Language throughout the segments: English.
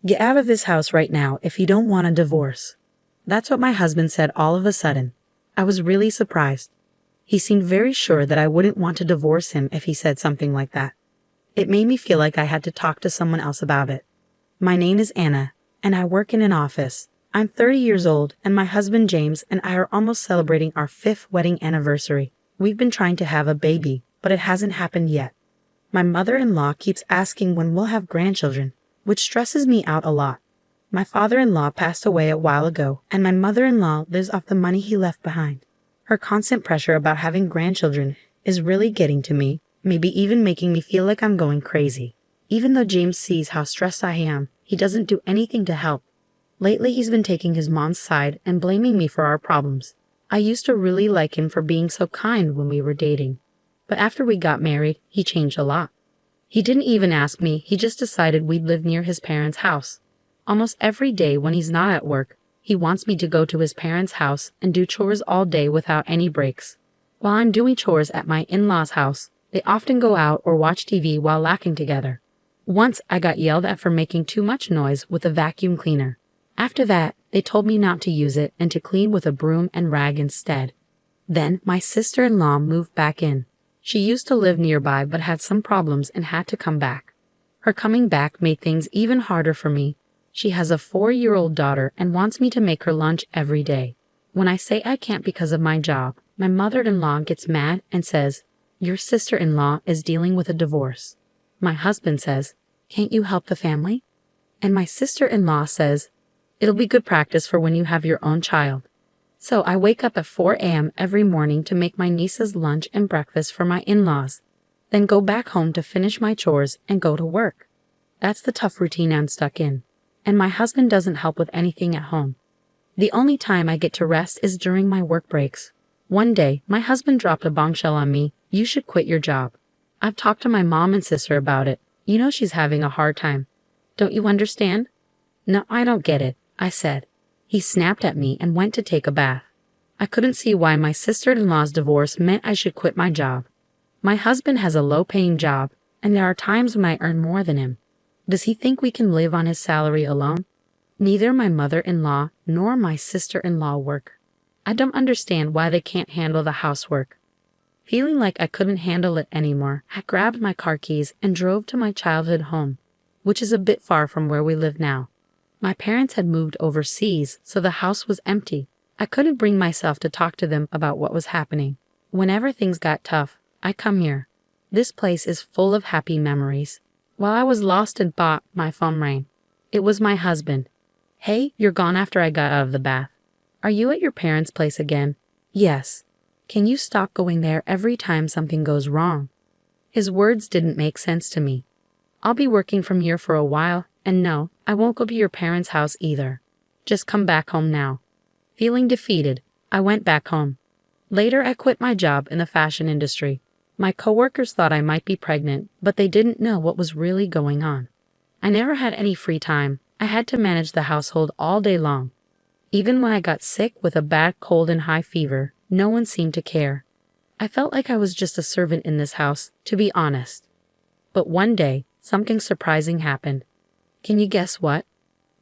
Get out of this house right now if you don't want a divorce. That's what my husband said all of a sudden. I was really surprised. He seemed very sure that I wouldn't want to divorce him if he said something like that. It made me feel like I had to talk to someone else about it. My name is Anna, and I work in an office. I'm 30 years old, and my husband James and I are almost celebrating our 5th wedding anniversary. We've been trying to have a baby, but it hasn't happened yet. My mother-in-law keeps asking when we'll have grandchildren, which stresses me out a lot. My father-in-law passed away a while ago, and my mother-in-law lives off the money he left behind. Her constant pressure about having grandchildren is really getting to me, maybe even making me feel like I'm going crazy. Even though James sees how stressed I am, he doesn't do anything to help. Lately he's been taking his mom's side and blaming me for our problems. I used to really like him for being so kind when we were dating. But after we got married, he changed a lot. He didn't even ask me, he just decided we'd live near his parents' house. Almost every day when he's not at work, he wants me to go to his parents' house and do chores all day without any breaks. While I'm doing chores at my in-laws' house, they often go out or watch TV while laughing together. Once I got yelled at for making too much noise with a vacuum cleaner. After that, they told me not to use it and to clean with a broom and rag instead. Then my sister-in-law moved back in. She used to live nearby but had some problems and had to come back. Her coming back made things even harder for me. She has a 4-year-old daughter and wants me to make her lunch every day. When I say I can't because of my job, my mother-in-law gets mad and says, "Your sister-in-law is dealing with a divorce." My husband says, "Can't you help the family?" And my sister-in-law says, "It'll be good practice for when you have your own child." So I wake up at 4 a.m. every morning to make my niece's lunch and breakfast for my in-laws, then go back home to finish my chores and go to work. That's the tough routine I'm stuck in. And my husband doesn't help with anything at home. The only time I get to rest is during my work breaks. One day, my husband dropped a bombshell on me. "You should quit your job." I've talked to my mom and sister about it. You know she's having a hard time. Don't you understand? "No, I don't get it," I said. He snapped at me and went to take a bath. I couldn't see why my sister-in-law's divorce meant I should quit my job. My husband has a low-paying job, and there are times when I earn more than him. Does he think we can live on his salary alone? Neither my mother-in-law nor my sister-in-law work. I don't understand why they can't handle the housework. Feeling like I couldn't handle it anymore, I grabbed my car keys and drove to my childhood home, which is a bit far from where we live now. My parents had moved overseas, so the house was empty. I couldn't bring myself to talk to them about what was happening. Whenever things got tough, I come here. This place is full of happy memories. While I was lost in thought, my phone rang. It was my husband. "Hey, you're gone after I got out of the bath. Are you at your parents' place again?" "Yes." "Can you stop going there every time something goes wrong?" His words didn't make sense to me. "I'll be working from here for a while, and no, I won't go to your parents' house either. Just come back home now." Feeling defeated, I went back home. Later, I quit my job in the fashion industry. My coworkers thought I might be pregnant, but they didn't know what was really going on. I never had any free time. I had to manage the household all day long. Even when I got sick with a bad cold and high fever, no one seemed to care. I felt like I was just a servant in this house, to be honest. But one day, something surprising happened. Can you guess what?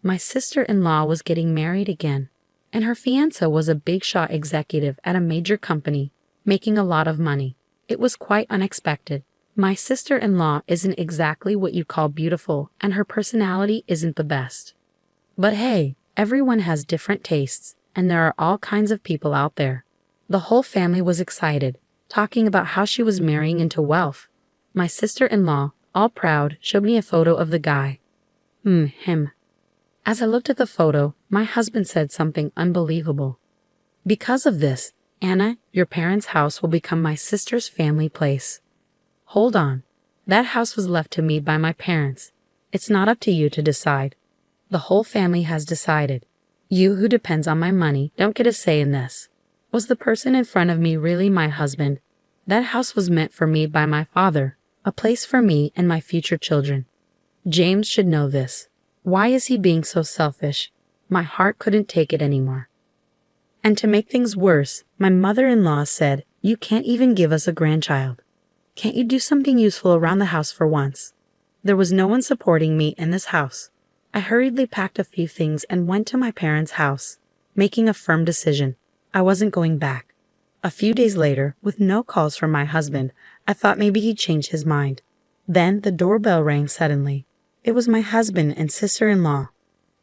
My sister-in-law was getting married again, and her fiancé was a big-shot executive at a major company, making a lot of money. It was quite unexpected. My sister-in-law isn't exactly what you call beautiful, and her personality isn't the best. But hey, everyone has different tastes, and there are all kinds of people out there. The whole family was excited, talking about how she was marrying into wealth. My sister-in-law, all proud, showed me a photo of the guy. Him. As I looked at the photo, my husband said something unbelievable. "Because of this, Anna, your parents' house will become my sister's family place." Hold on. That house was left to me by my parents. It's not up to you to decide. The whole family has decided. You, who depends on my money, don't get a say in this. Was the person in front of me really my husband? That house was meant for me by my father, a place for me and my future children. James should know this. Why is he being so selfish? My heart couldn't take it anymore. And to make things worse, my mother-in-law said, "You can't even give us a grandchild. Can't you do something useful around the house for once?" There was no one supporting me in this house. I hurriedly packed a few things and went to my parents' house, making a firm decision. I wasn't going back. A few days later, with no calls from my husband, I thought maybe he'd changed his mind. Then the doorbell rang suddenly. It was my husband and sister-in-law.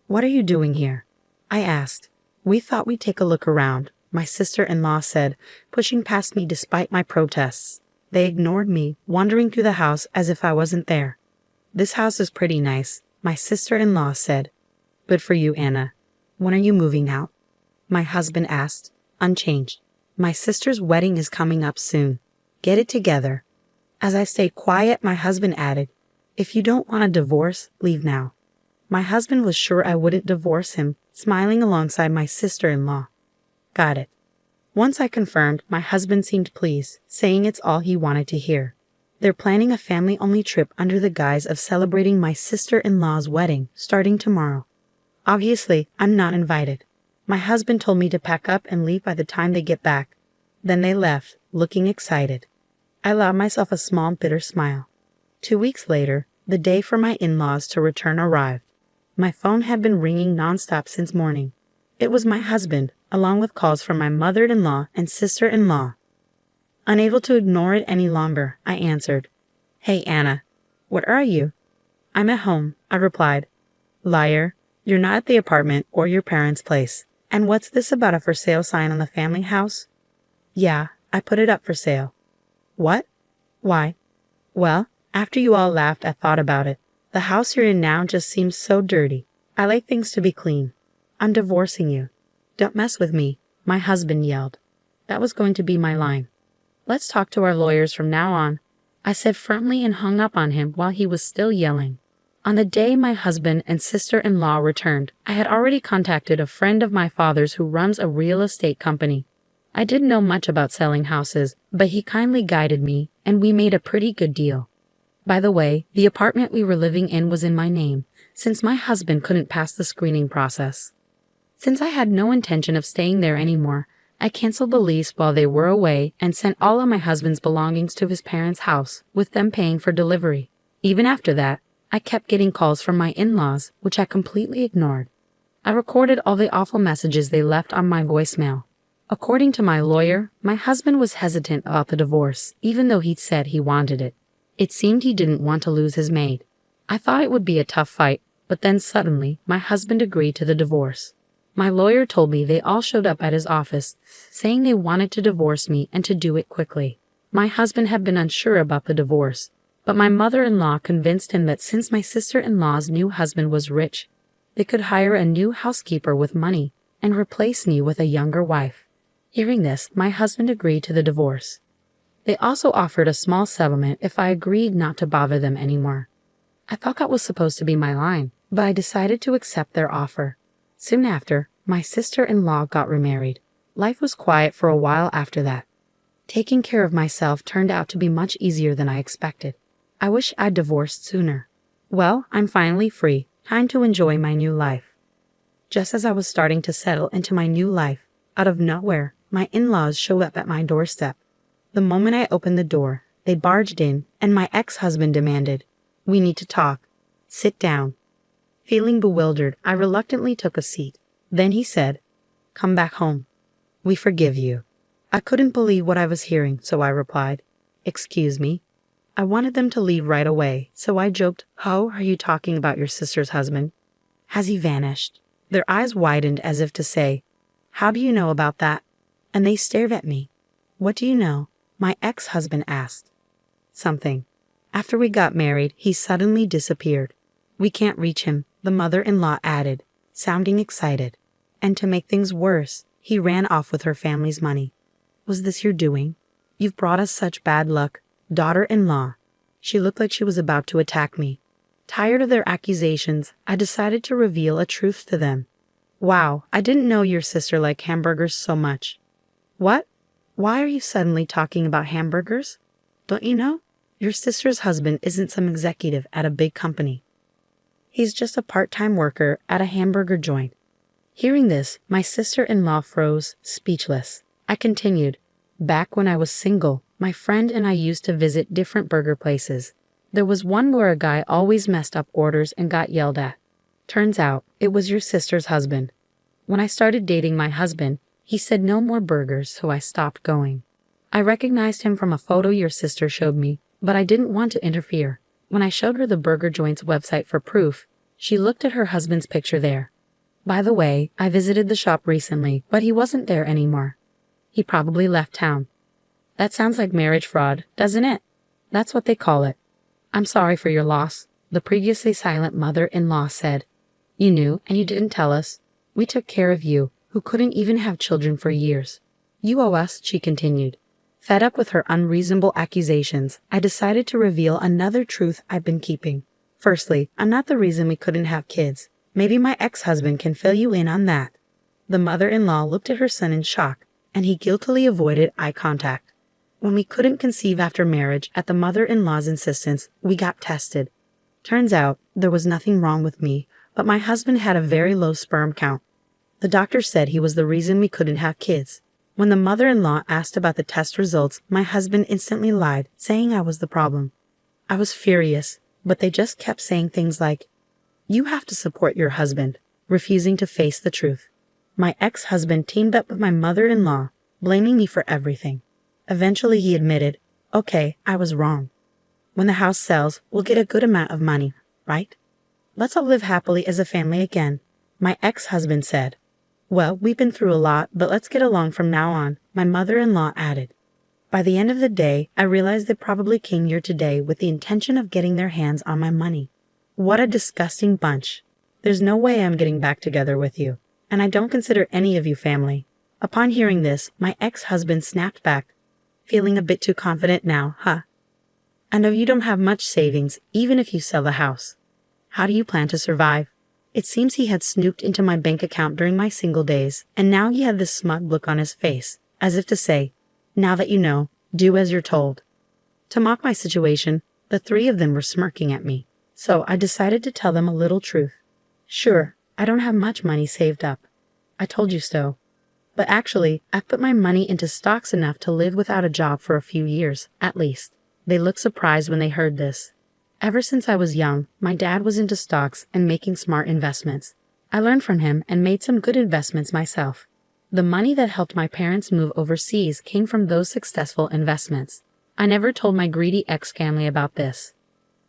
"What are you doing here?" I asked. "We thought we'd take a look around," my sister-in-law said, pushing past me despite my protests. They ignored me, wandering through the house as if I wasn't there. "This house is pretty nice," my sister-in-law said. "Good for you, Anna. When are you moving out?" My husband asked, unchanged. "My sister's wedding is coming up soon. Get it together." As I stayed quiet, my husband added, "If you don't want a divorce, leave now." My husband was sure I wouldn't divorce him, smiling alongside my sister-in-law. "Got it." Once I confirmed, my husband seemed pleased, saying it's all he wanted to hear. They're planning a family-only trip under the guise of celebrating my sister-in-law's wedding, starting tomorrow. Obviously, I'm not invited. My husband told me to pack up and leave by the time they get back. Then they left, looking excited. I allowed myself a small, bitter smile. 2 weeks later, the day for my in-laws to return arrived. My phone had been ringing nonstop since morning. It was my husband, along with calls from my mother-in-law and sister-in-law. Unable to ignore it any longer, I answered. "Hey, Anna. Where are you?" "I'm at home," I replied. "Liar. You're not at the apartment or your parents' place. And what's this about a for sale sign on the family house?" "Yeah, I put it up for sale." "What? Why?" "Well, after you all laughed, I thought about it. The house you're in now just seems so dirty. I like things to be clean. I'm divorcing you." "Don't mess with me," my husband yelled. That was going to be my line. "Let's talk to our lawyers from now on," I said firmly and hung up on him while he was still yelling. On the day my husband and sister-in-law returned, I had already contacted a friend of my father's who runs a real estate company. I didn't know much about selling houses, but he kindly guided me, and we made a pretty good deal. By the way, the apartment we were living in was in my name, since my husband couldn't pass the screening process. Since I had no intention of staying there anymore, I canceled the lease while they were away and sent all of my husband's belongings to his parents' house, with them paying for delivery. Even after that, I kept getting calls from my in-laws, which I completely ignored. I recorded all the awful messages they left on my voicemail. According to my lawyer, my husband was hesitant about the divorce, even though he'd said he wanted it. It seemed he didn't want to lose his maid. I thought it would be a tough fight, but then suddenly, my husband agreed to the divorce. My lawyer told me they all showed up at his office, saying they wanted to divorce me and to do it quickly. My husband had been unsure about the divorce, but my mother-in-law convinced him that since my sister-in-law's new husband was rich, they could hire a new housekeeper with money and replace me with a younger wife. Hearing this, my husband agreed to the divorce. They also offered a small settlement if I agreed not to bother them anymore. I thought that was supposed to be my line, but I decided to accept their offer. Soon after, my sister-in-law got remarried. Life was quiet for a while after that. Taking care of myself turned out to be much easier than I expected. I wish I'd divorced sooner. Well, I'm finally free. Time to enjoy my new life. Just as I was starting to settle into my new life, out of nowhere, my in-laws showed up at my doorstep. The moment I opened the door, they barged in, and my ex-husband demanded, "We need to talk. Sit down." Feeling bewildered, I reluctantly took a seat. Then he said, "Come back home. We forgive you." I couldn't believe what I was hearing, so I replied, "Excuse me." I wanted them to leave right away, so I joked, "How are you talking about your sister's husband? Has he vanished?" Their eyes widened as if to say, "How do you know about that?" And they stared at me. "What do you know?" my ex-husband asked. "Something. After we got married, he suddenly disappeared. We can't reach him," the mother-in-law added, sounding excited. "And to make things worse, he ran off with her family's money." "Was this your doing? You've brought us such bad luck." Daughter-in-law. She looked like she was about to attack me. Tired of their accusations, I decided to reveal a truth to them. "Wow, I didn't know your sister liked hamburgers so much." "What? Why are you suddenly talking about hamburgers? Don't you know? Your sister's husband isn't some executive at a big company. He's just a part-time worker at a hamburger joint." Hearing this, my sister-in-law froze, speechless. I continued, "Back when I was single, my friend and I used to visit different burger places. There was one where a guy always messed up orders and got yelled at. Turns out, it was your sister's husband. When I started dating my husband, he said no more burgers, so I stopped going. I recognized him from a photo your sister showed me, but I didn't want to interfere. When I showed her the burger joint's website for proof, she looked at her husband's picture there. By the way, I visited the shop recently, but he wasn't there anymore. He probably left town. That sounds like marriage fraud, doesn't it? That's what they call it. I'm sorry for your loss, the previously silent mother-in-law said. You knew, and you didn't tell us. We took care of you, who couldn't even have children for years. You owe us, she continued. Fed up with her unreasonable accusations, I decided to reveal another truth I've been keeping. Firstly, I'm not the reason we couldn't have kids. Maybe my ex-husband can fill you in on that. The mother-in-law looked at her son in shock, and he guiltily avoided eye contact. When we couldn't conceive after marriage, at the mother-in-law's insistence, we got tested. Turns out, there was nothing wrong with me, but my husband had a very low sperm count. The doctor said he was the reason we couldn't have kids. When the mother-in-law asked about the test results, my husband instantly lied, saying I was the problem. I was furious, but they just kept saying things like, "You have to support your husband," refusing to face the truth. My ex-husband teamed up with my mother-in-law, blaming me for everything. Eventually he admitted, "Okay, I was wrong. When the house sells, we'll get a good amount of money, right? Let's all live happily as a family again," my ex-husband said. "Well, we've been through a lot, but let's get along from now on," my mother-in-law added. By the end of the day, I realized they probably came here today with the intention of getting their hands on my money. What a disgusting bunch. There's no way I'm getting back together with you, and I don't consider any of you family. Upon hearing this, my ex-husband snapped back. Feeling a bit too confident now, huh? I know you don't have much savings, even if you sell the house. How do you plan to survive? It seems he had snooped into my bank account during my single days, and now he had this smug look on his face, as if to say, "Now that you know, do as you're told." To mock my situation, the three of them were smirking at me, so I decided to tell them a little truth. Sure, I don't have much money saved up. I told you so. But actually, I've put my money into stocks enough to live without a job for a few years, at least. They looked surprised when they heard this. Ever since I was young, my dad was into stocks and making smart investments. I learned from him and made some good investments myself. The money that helped my parents move overseas came from those successful investments. I never told my greedy ex-family about this.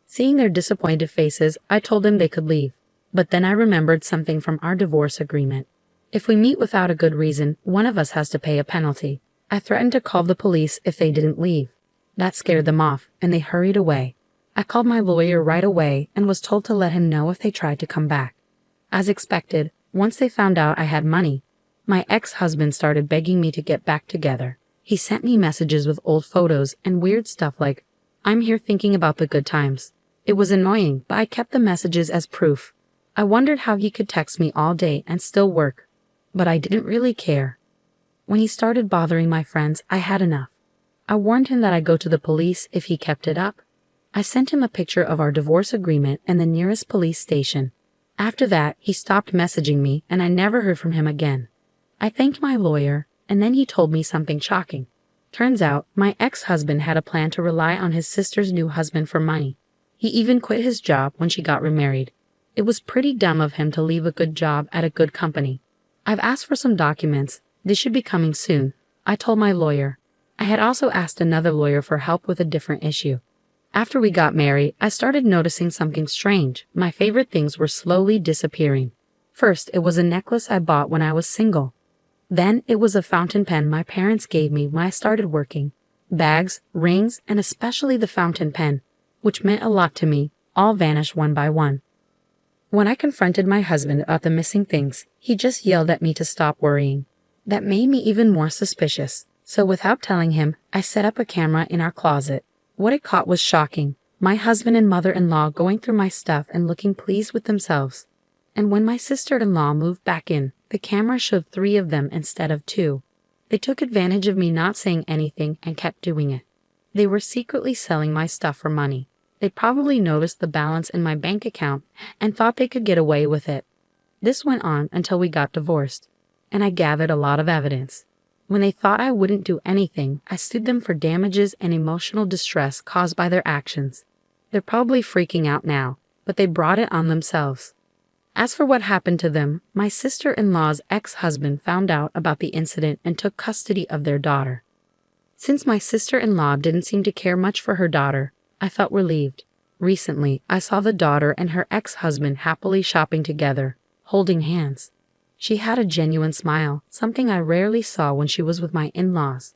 Seeing their disappointed faces, I told them they could leave. But then I remembered something from our divorce agreement. If we meet without a good reason, one of us has to pay a penalty. I threatened to call the police if they didn't leave. That scared them off, and they hurried away. I called my lawyer right away and was told to let him know if they tried to come back. As expected, once they found out I had money, my ex-husband started begging me to get back together. He sent me messages with old photos and weird stuff like, "I'm here thinking about the good times." It was annoying, but I kept the messages as proof. I wondered how he could text me all day and still work. But I didn't really care. When he started bothering my friends, I had enough. I warned him that I'd go to the police if he kept it up. I sent him a picture of our divorce agreement and the nearest police station. After that, he stopped messaging me and I never heard from him again. I thanked my lawyer, and then he told me something shocking. Turns out, my ex-husband had a plan to rely on his sister's new husband for money. He even quit his job when she got remarried. It was pretty dumb of him to leave a good job at a good company. I've asked for some documents. They should be coming soon, I told my lawyer. I had also asked another lawyer for help with a different issue. After we got married, I started noticing something strange. My favorite things were slowly disappearing. First, it was a necklace I bought when I was single. Then, it was a fountain pen my parents gave me when I started working. Bags, rings, and especially the fountain pen, which meant a lot to me, all vanished one by one. When I confronted my husband about the missing things, he just yelled at me to stop worrying. That made me even more suspicious, so without telling him, I set up a camera in our closet. What it caught was shocking. My husband and mother-in-law going through my stuff and looking pleased with themselves. And when my sister-in-law moved back in, the camera showed 3 of them instead of 2. They took advantage of me not saying anything and kept doing it. They were secretly selling my stuff for money. They probably noticed the balance in my bank account and thought they could get away with it. This went on until we got divorced, and I gathered a lot of evidence. When they thought I wouldn't do anything, I sued them for damages and emotional distress caused by their actions. They're probably freaking out now, but they brought it on themselves. As for what happened to them, my sister-in-law's ex-husband found out about the incident and took custody of their daughter. Since my sister-in-law didn't seem to care much for her daughter, I felt relieved. Recently, I saw the daughter and her ex-husband happily shopping together, holding hands. She had a genuine smile, something I rarely saw when she was with my in-laws.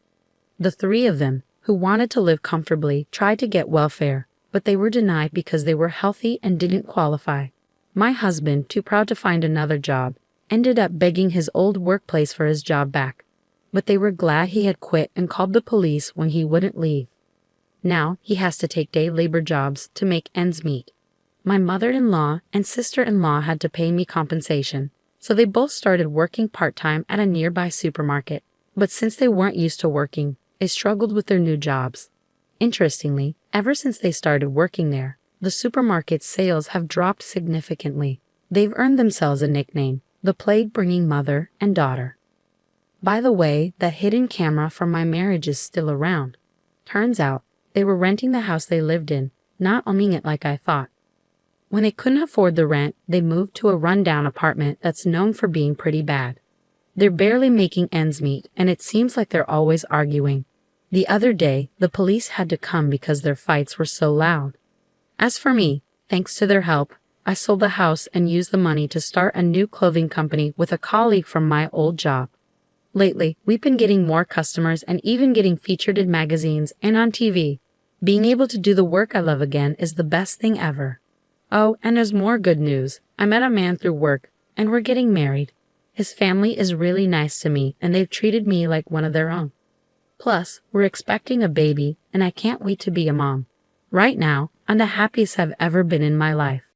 The three of them, who wanted to live comfortably, tried to get welfare, but they were denied because they were healthy and didn't qualify. My husband, too proud to find another job, ended up begging his old workplace for his job back. But they were glad he had quit and called the police when he wouldn't leave. Now he has to take day labor jobs to make ends meet. My mother-in-law and sister-in-law had to pay me compensation, so they both started working part-time at a nearby supermarket. But since they weren't used to working, they struggled with their new jobs. Interestingly, ever since they started working there, the supermarket's sales have dropped significantly. They've earned themselves a nickname, the plague-bringing mother and daughter. By the way, the hidden camera from my marriage is still around. Turns out, they were renting the house they lived in, not owning it like I thought. When they couldn't afford the rent, they moved to a rundown apartment that's known for being pretty bad. They're barely making ends meet, and it seems like they're always arguing. The other day, the police had to come because their fights were so loud. As for me, thanks to their help, I sold the house and used the money to start a new clothing company with a colleague from my old job. Lately, we've been getting more customers and even getting featured in magazines and on TV. Being able to do the work I love again is the best thing ever. Oh, and there's more good news. I met a man through work, and we're getting married. His family is really nice to me, and they've treated me like one of their own. Plus, we're expecting a baby, and I can't wait to be a mom. Right now, I'm the happiest I've ever been in my life.